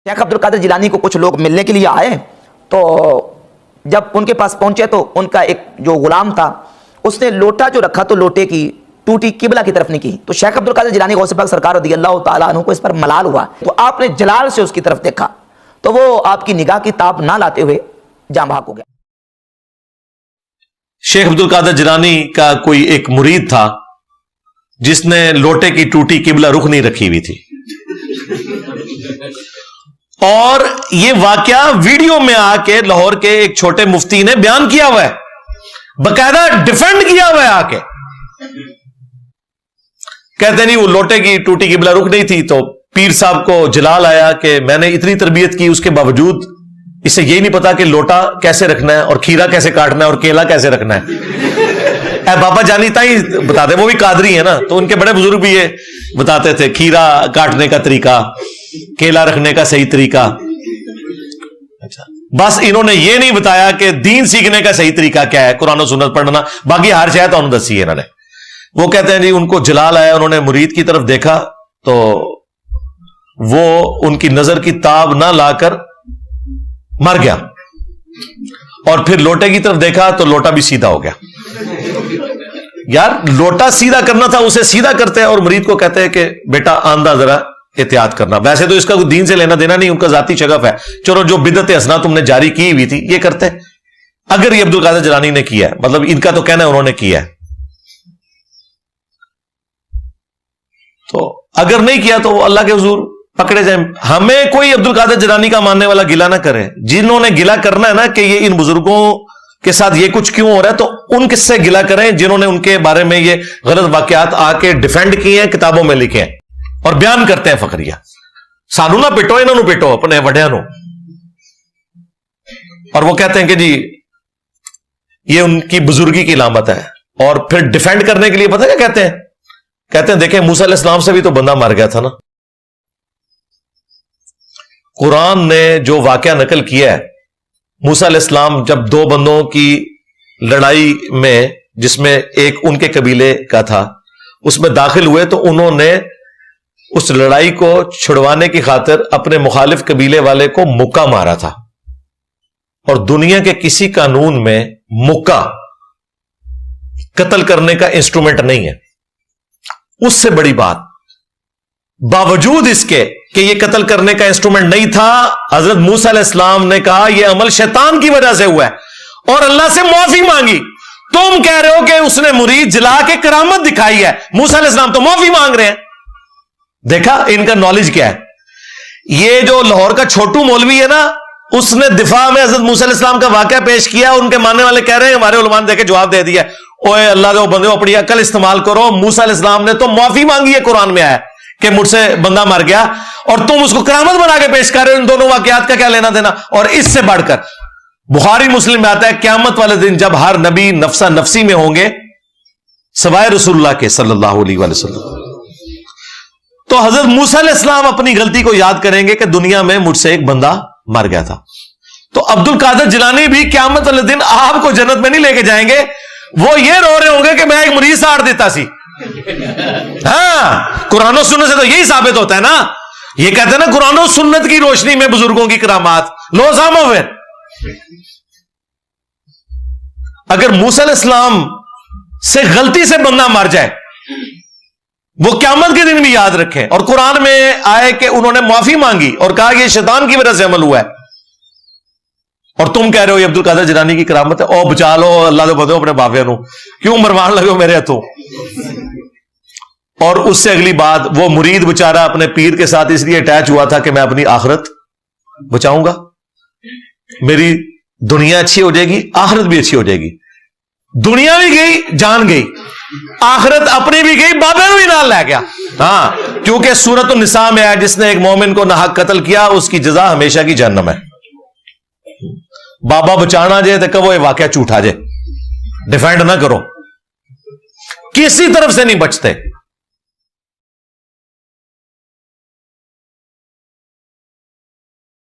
शेख अब्दुल कादिर जिलानी को कुछ लोग मिलने के लिए आए, तो जब उनके पास पहुंचे तो उनका एक जो गुलाम था उसने लोटा जो रखा तो लोटे की टूटी किबला की तरफ नहीं की। तो शेख अब्दुल कादिर जिलानी गौसे पाक सरकार रज़ियल्लाहु ताला अन्हु को इस पर मलाल हुआ, तो आपने जलाल से उसकी तरफ देखा तो वो आपकी निगाह की ताब ना लाते हुए जाँ बहक हो गया। शेख अब्दुल कादिर जिलानी का कोई एक मुरीद था जिसने लोटे की टूटी किबला रुख नहीं रखी हुई थी, और ये वाकया वीडियो में आके लाहौर के एक छोटे मुफ्ती ने बयान किया हुआ है, बकायदा डिफेंड किया हुआ है आके। कहते नहीं वो लोटे की टूटी किबला रुक नहीं थी, तो पीर साहब को जलाल आया कि मैंने इतनी तरबियत की, उसके बावजूद इसे यही नहीं पता कि लोटा कैसे रखना है और खीरा कैसे काटना है और केला कैसे रखना है। बाबा जानी ताई बताते, वो भी कादरी है ना, तो उनके बड़े बुजुर्ग भी ये बताते थे, खीरा काटने का तरीका, केला रखने का सही तरीका। अच्छा, बस इन्होंने ये नहीं बताया कि दीन सीखने का सही तरीका क्या है, कुरान और सुन्नत पढ़ना, बाकी हर शायद तो उन्होंने दसी है इन्होंने। वो कहते हैं जी उनको जलाल आया, उन्होंने मुरीद की तरफ देखा तो वो उनकी नजर की ताब ना लाकर मर गया, और फिर लोटे की तरफ देखा तो लोटा भी सीधा हो गया। यार लोटा सीधा करना था, उसे सीधा करते हैं और मुरीद को कहते हैं कि बेटा आंदा जरा एहतियात करना। वैसे तो इसका कोई दीन से लेना देना नहीं, उनका जाती शगफ है, चलो जो बिदत हसना तुमने जारी की हुई थी ये करते। अगर ये अब्दुल कादिर जिलानी ने किया है, मतलब इनका तो कहना है उन्होंने किया है, तो अगर नहीं किया तो वो अल्लाह के हुजूर पकड़े जाए। हमें कोई अब्दुल कादिर जिलानी का मानने वाला गिला ना करे। जिन्होंने गिला करना है ना कि ये इन बुजुर्गों के साथ ये कुछ क्यों हो रहा है, तो उन किससे गिला करें जिन्होंने उनके बारे में ये गलत वाकयात आके डिफेंड किए हैं, किताबों में लिखे हैं और बयान करते हैं फखरिया। सानू ना पिटो, इन्होंने पिटो अपने वड्या नो। और वो कहते हैं कि जी ये उनकी बुजुर्गी की इलामत है, और फिर डिफेंड करने के लिए पता क्या कहते हैं, कहते हैं देखें मूसा अलैहिस्सलाम से भी तो बंदा मर गया था ना। कुरान ने जो वाकया नकल किया है, मूसा अलैहिस्सलाम जब दो बंदों की लड़ाई में, जिसमें एक उनके कबीले का था, उसमें दाखिल हुए, तो उन्होंने उस लड़ाई को छुड़वाने की खातिर अपने मुखालिफ कबीले वाले को मुक्का मारा था। और दुनिया के किसी कानून में मुक्का कत्ल करने का इंस्ट्रूमेंट नहीं है। उससे बड़ी बात, बावजूद इसके कि यह कत्ल करने का इंस्ट्रूमेंट नहीं था, हजरत मूसा अलैहिस्सलाम ने कहा यह अमल शैतान की वजह से हुआ है, और अल्लाह से माफी मांगी। तुम कह रहे हो कि उसने मुरीद जला के करामत दिखाई है, मूसा अलैहिस्सलाम तो माफी मांग रहे हैं। देखा इनका नॉलेज क्या है। ये जो लाहौर का छोटू मौलवी है ना, उसने दिफा में हजरत मूसा अलैहिस्सलाम का वाकया पेश किया। उनके मानने वाले कह रहे हैं हमारे उलमा ने देखे जवाब दे दिया, ओए अल्लाह के बंदे अपनी अकल इस्तेमाल करो, मूसा अलैहिस्सलाम ने तो माफी मांगी है, कुरान में आया कि मुझसे बंदा मर गया, और तुम उसको करामत बना के पेश कर रहे हो। इन दोनों वाकयात का क्या लेना देना। और इससे बढ़कर बुखारी मुस्लिम में आता है क़यामत वाले दिन जब हर नबी नफसा नफसी में होंगे सवाए रसूलुल्लाह के सल्लल्लाहु अलैहि वसल्लम, तो हजरत मूसा अलैहिस्सलाम अपनी गलती को याद करेंगे कि दुनिया में मुझसे एक बंदा मर गया था। तो अब्दुल कादिर जिलानी भी क़यामत वाले दिन आपको जन्नत में नहीं लेके जाएंगे, वो ये रो रहे होंगे कि मैं एक मरीज साड़ देता सी। हाँ, कुरान और सुन्नत से तो यही साबित होता है ना। ये कहते हैं ना कुरान और सुन्नत की रोशनी में बुजुर्गों की करामात, लो सामो। फिर अगर मूसा अलैहिस्सलाम से गलती से बंदा मर जाए, वो क़यामत के दिन भी याद रखें। और कुरान में आए कि उन्होंने माफी मांगी और कहा यह शैतान की वजह से अमल हुआ है, और तुम कह रहे हो ये अब्दुल कादिर जिलानी की करामत है। ओ बचा लो अल्लाह दे बंदे अपने बाबे नू, क्यों मरवान लगे हो मेरे हाथों। और उससे अगली बात, वो मुरीद बेचारा अपने पीर के साथ इसलिए अटैच हुआ था कि मैं अपनी आखिरत बचाऊंगा, मेरी दुनिया अच्छी हो जाएगी, आखिरत भी अच्छी हो जाएगी। दुनिया भी गई, जान गई, आखिरत अपनी भी गई, बाबे भी नाल लै गया। हाँ, क्योंकि सूरत निसा में है जिसने एक मोमिन को नाहक कत्ल किया उसकी जजा हमेशा की जहन्नम है। बाबा बचाना जे तो कहो ये वाकया झूठा जे, डिफेंड ना करो, किसी तरफ से नहीं बचते।